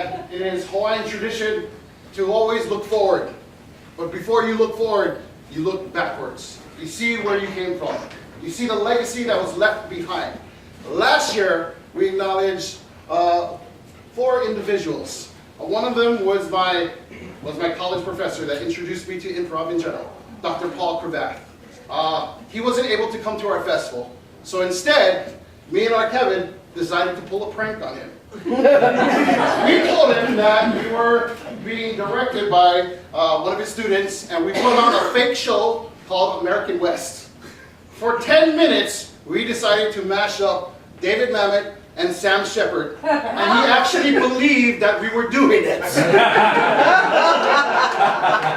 that it is Hawaiian tradition to always look forward. But before you look forward, you look backwards. You see where you came from. You see the legacy that was left behind. Last year, we acknowledged 4 individuals. One of them was my college professor that introduced me to improv in general, Dr. Paul Cravath. He wasn't able to come to our festival, so instead, me and our Kevin decided to pull a prank on him. We told him that we were being directed by one of his students, and we put on a fake show called American West. For 10 minutes, we decided to mash up David Mamet and Sam Shepard, and he actually believed that we were doing it.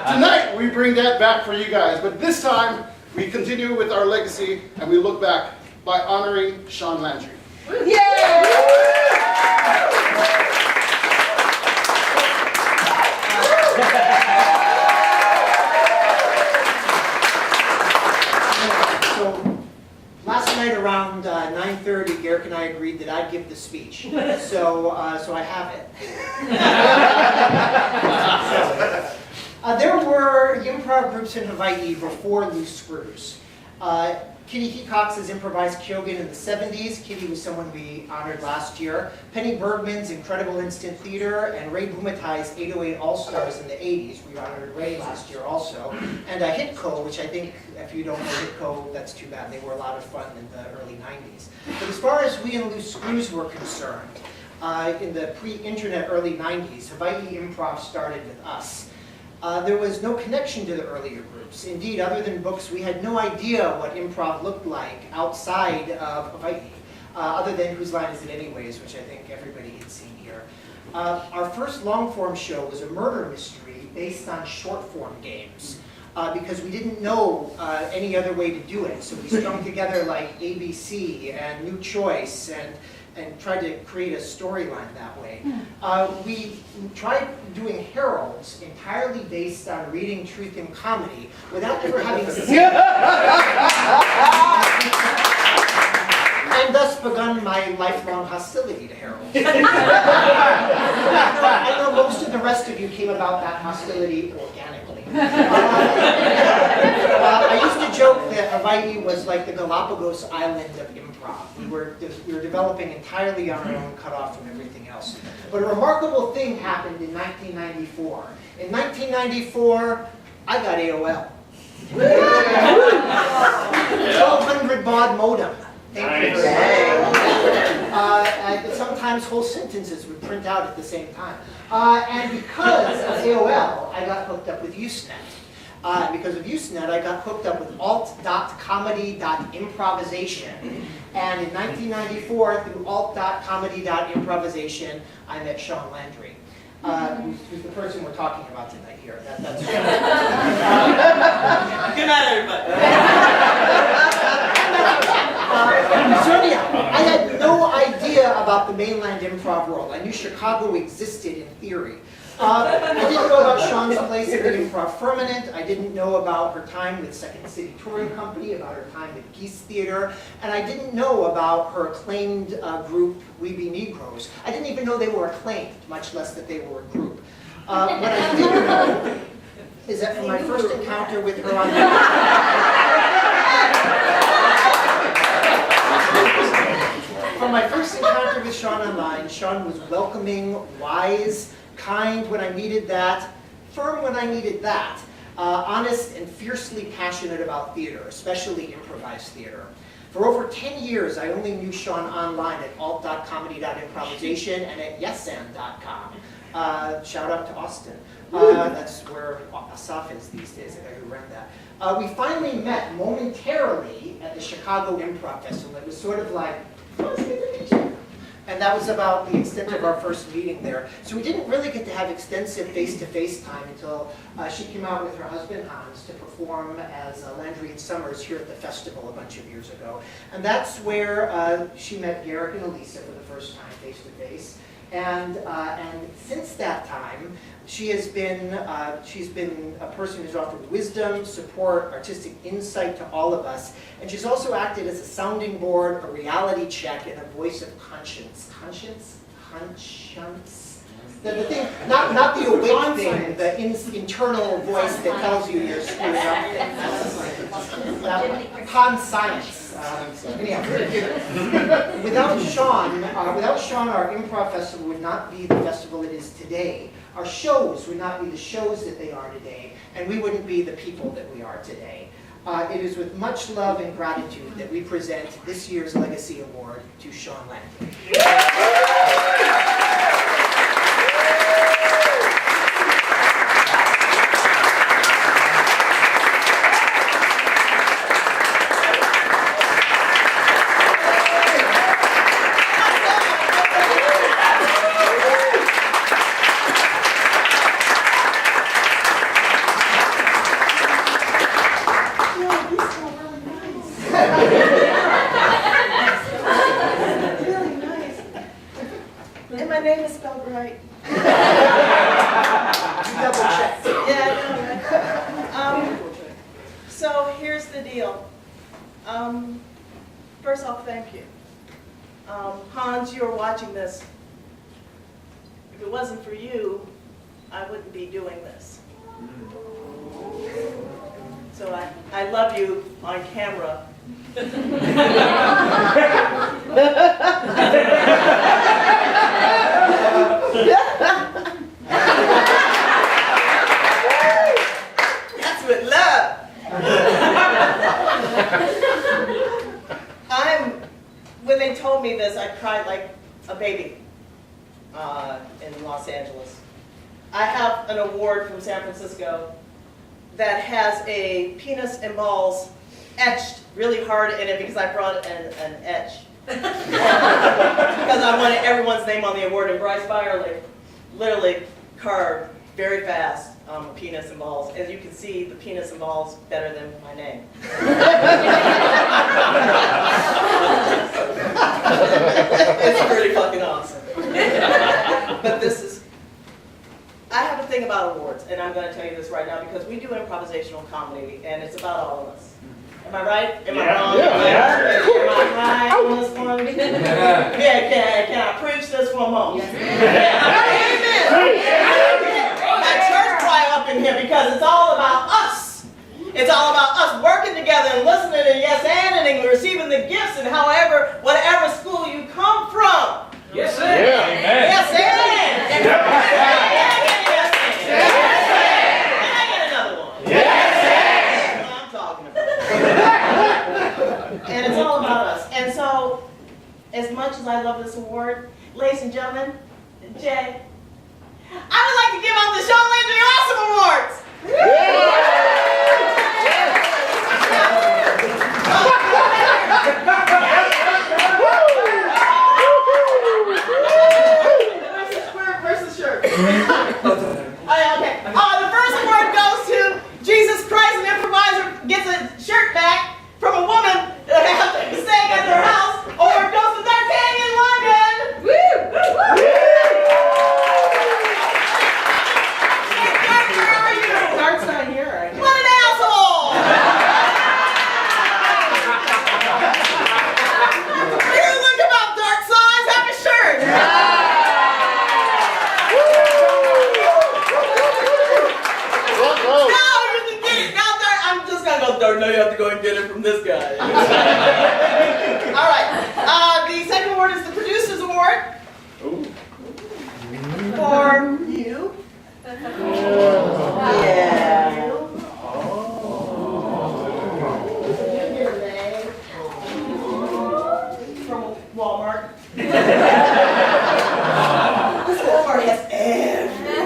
Tonight, we bring that back for you guys, but this time, we continue with our legacy, and we look back by honoring Shaun Landry. Yay! Last night around 9:30, Garrick and I agreed that I'd give the speech. So I have it. There were improv groups in Hawaii before Loose Screws. Kitty Hecox's improvised Kyogen in the 70s. Kitty was someone we honored last year. Penny Bergman's Incredible Instant Theater, and Ray Bumatai's 808 All-Stars in the 80s. We honored Ray last year also. And Hitco, which I think, if you don't know Hitco, that's too bad. They were a lot of fun in the early 90s. But as far as we and Loose Screws were concerned, in the pre-internet early 90s, Hawaii Improv started with us. There was no connection to the earlier groups. Indeed, other than books, we had no idea what improv looked like outside of Hawaii, other than Whose Line Is It Anyways, which I think everybody had seen here. Our first long-form show was a murder mystery based on short-form games, because we didn't know any other way to do it. So we strung together like ABC and New Choice and tried to create a storyline that way. We tried doing heralds entirely based on reading truth in comedy without ever having seen it. And thus begun my lifelong hostility to heralds. I know most of the rest of you came about that hostility organically. I used to joke that Hawaii was like the Galapagos island of improv. We were developing entirely on our own, cut off from everything else. But a remarkable thing happened in 1994. In 1994, I got AOL. 1200 baud modem. Thank you. Sometimes whole sentences would print out at the same time. And because of AOL, I got hooked up with Usenet. Because of Usenet, I got hooked up with alt.comedy.improvisation. And in 1994, through alt.comedy.improvisation, I met Shaun Landry, who's the person we're talking about tonight here. That's Good night, everybody. So anyhow, I had no idea about the mainland improv world. I knew Chicago existed in theory. I didn't know about Shaun's place at the Improv Firmament. I didn't know about her time with Second City Touring Company, about her time with Geese Theater, and I didn't know about her acclaimed group, We Be Negroes. I didn't even know they were acclaimed, much less that they were a group. What I did know is that from my first encounter with her on From my first encounter with Shaun online, Shaun was welcoming, wise, kind when I needed that, firm when I needed that, honest and fiercely passionate about theater, especially improvised theater. For over 10 years, I only knew Shaun online at alt.comedy.improvisation and at yesand.com. Shout out to Austin. That's where Asaf is these days, the guy who ran that. We finally met momentarily at the Chicago Improv Festival. It was sort of like, let's get to meet you. And that was about the extent of our first meeting there. So we didn't really get to have extensive face-to-face time until she came out with her husband Hans to perform as Landry and Summers here at the festival a bunch of years ago. And that's where she met Garrick and Elisa for the first time face-to-face. And since that time, she's been a person who's offered wisdom, support, artistic insight to all of us. And she's also acted as a sounding board, a reality check, and a voice of conscience. Conscience? Conscience? The thing, not the awake thing, the internal voice that tells you you're screwing up things. That one. Con science. Anyhow, without Shaun, our improv festival would not be the festival it is today. Our shows would not be the shows that they are today, and we wouldn't be the people that we are today. It is with much love and gratitude that we present this year's Legacy Award to Shaun Landry. First off, thank you. Hans, you're watching this. If it wasn't for you, I wouldn't be doing this. So I love you on camera. That's with love. When they told me this, I cried like a baby in Los Angeles. I have an award from San Francisco that has a penis and balls etched really hard in it because I brought an etch. Because I wanted everyone's name on the award, and Bryce Byerly literally carved very fast penis and balls. As you can see, the penis and balls better than my name. It's pretty fucking awesome. But this is, I have a thing about awards, and I'm going to tell you this right now because we do improvisational comedy, and it's about all of us. Am I right? Am I wrong? Yeah. Am I high on this one? Yeah, can I preach this for a moment? Yeah. Amen. My church cry up in here because it's all about us. It's all about us working together and listening and yes-anding and receiving the gifts and however, whatever school you come from. Yes, sir. Yeah. Yes, and. Can I get another one? Yes, and. I'm talking about. And it's all about us. And so, as much as I love this award, ladies and gentlemen, Jay, I would like to give out the Shaun Landry Awesome Awards. Where's the shirt? Okay. The first award goes to Jesus Christ, an improviser gets a shirt back from a woman staying at their house, or it goes to their king in London. Woo! Where are you? Dart's not here, right? What an asshole! You don't look about dark signs, have a shirt. Now you can get it. Now Dart, I'm just gonna go Dart. Now you have to go and get it from this guy. All right. The second award is the Producer's Award. For you. Yeah. From Walmart. This Walmart has everything.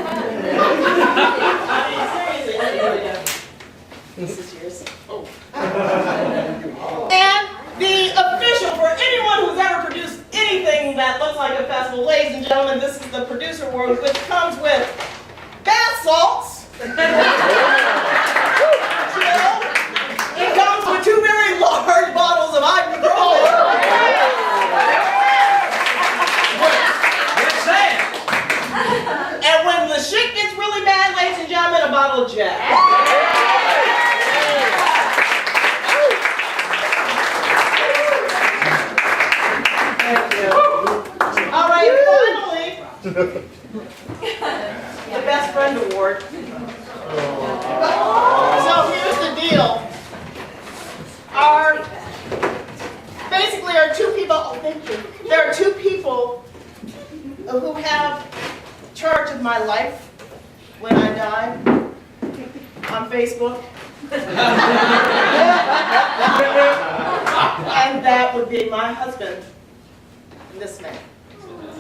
Seriously. This is yours. Oh. And the official for anyone who's ever produced anything that looks like a festival, ladies and gentlemen, this is the Producer Award, which comes with bath salts. It comes with 2 very large bottles of ibuprofen. And when the shit gets really bad, ladies and gentlemen, a bottle of Jack. Thank you. All right, finally. friend award. So here's the deal. Basically are two people, oh thank you. There are two people who have charge of my life when I die on Facebook. And that would be my husband and this man.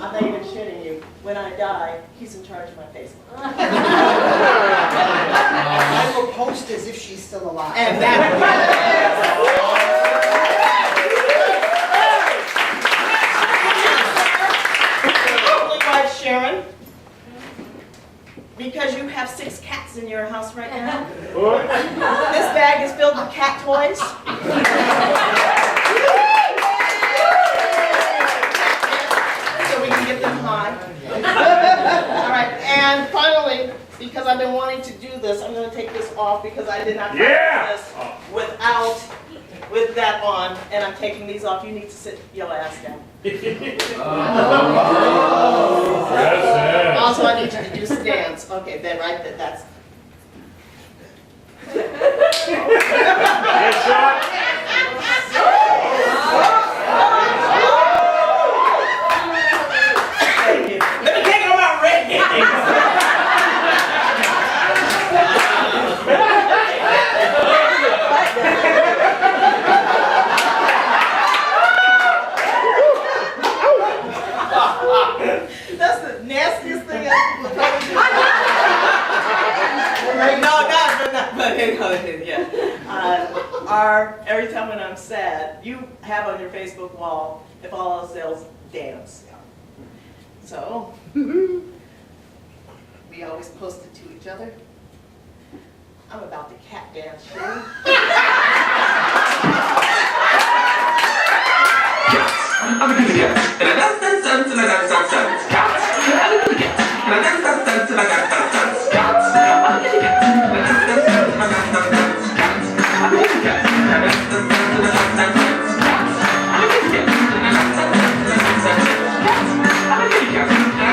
I'm not even shitting you. When I die, he's in charge of my Facebook. I will post as if she's still alive. And that wife Sharon, because you have 6 cats in your house right now. This bag is filled with cat toys. So we can get them high. All right, and finally, because I've been wanting to do this, I'm going to take this off because I did not practice this with that on, and I'm taking these off. You need to sit your ass down. Also, I need you to do stands. Okay, then right there, that's. Let me take it on my red. That's the nastiest thing I could probably do. Every time when I'm sad, you have on your Facebook wall, if all else fails, dance. So, we always post it to each other. I'm about to cat dance, Shaun. I'm a good cat. And I dance, dance, dance, and I dance, dance, dance. Cats. I'm a good cat. And I dance, dance, dance, and I dance, dance, dance. Cats. I'm a good cat. And I dance, dance, dance, and I dance, dance, dance. Cats. I'm a good cat. And I dance, dance, dance, and I dance, dance, dance. Cats. I'm a good cat.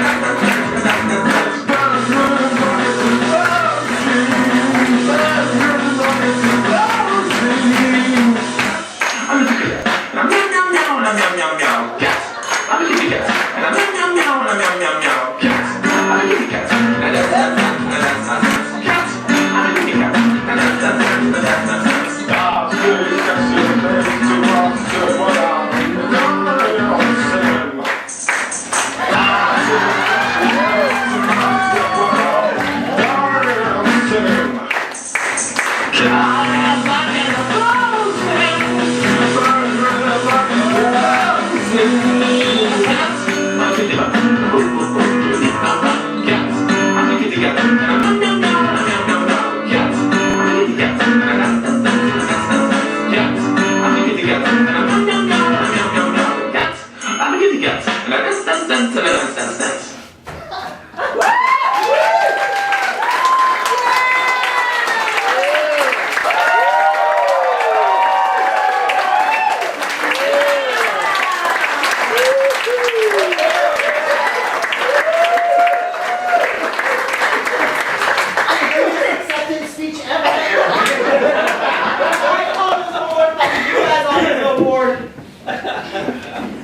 And I dance, dance, dance, and I dance, dance, dance. Cats. I'm a good cat. And I dance, dance, dance, and I dance, dance, dance.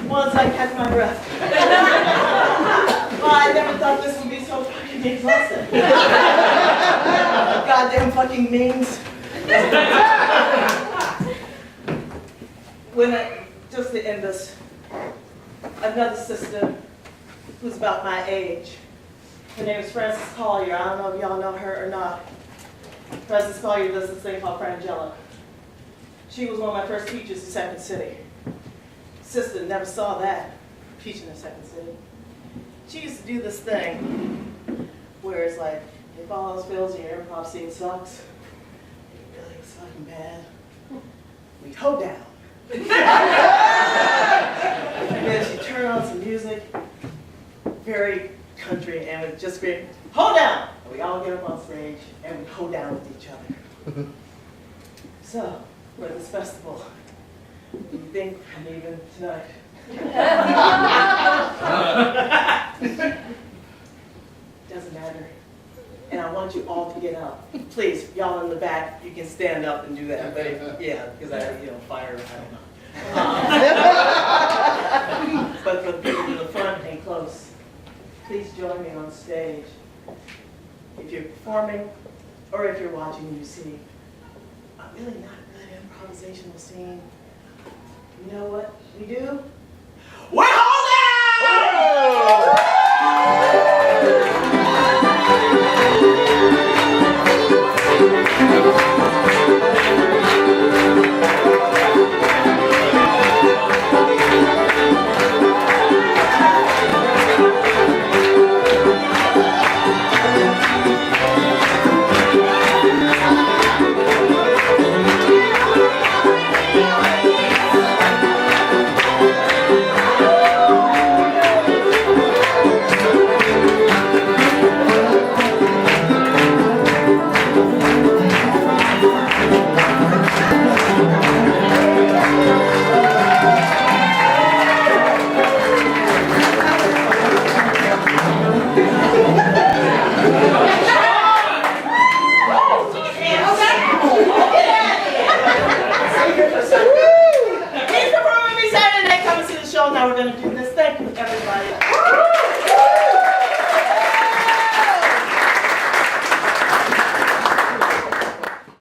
Once I catch my breath. Well, I never thought this would be so fucking exhausting. Goddamn fucking memes. Just to end this, another sister who's about my age. Her name is Frances Collier. I don't know if y'all know her or not. Frances Collier does this thing called Frangella. She was one of my first teachers in Second City. Sister never saw that, teaching in Second City. She used to do this thing where it's like, if all else fails and your improv scene sucks, it really is fucking bad, we'd Hoedown. And then she'd turn on some music, very country, and we'd just scream, Hoedown! And we all get up on stage and we Hoedown with each other. So, we're at this festival. You think I'm leaving tonight? Doesn't matter. And want you all to get up. Please, y'all in the back, you can stand up and do that. But yeah, because fire, I don't know. But for the people in the front and close, please join me on stage. If you're performing or if you're watching, you see a really not good improvisational scene. You know what we do? We're holding! Now we're going to do this. Thank you, everybody.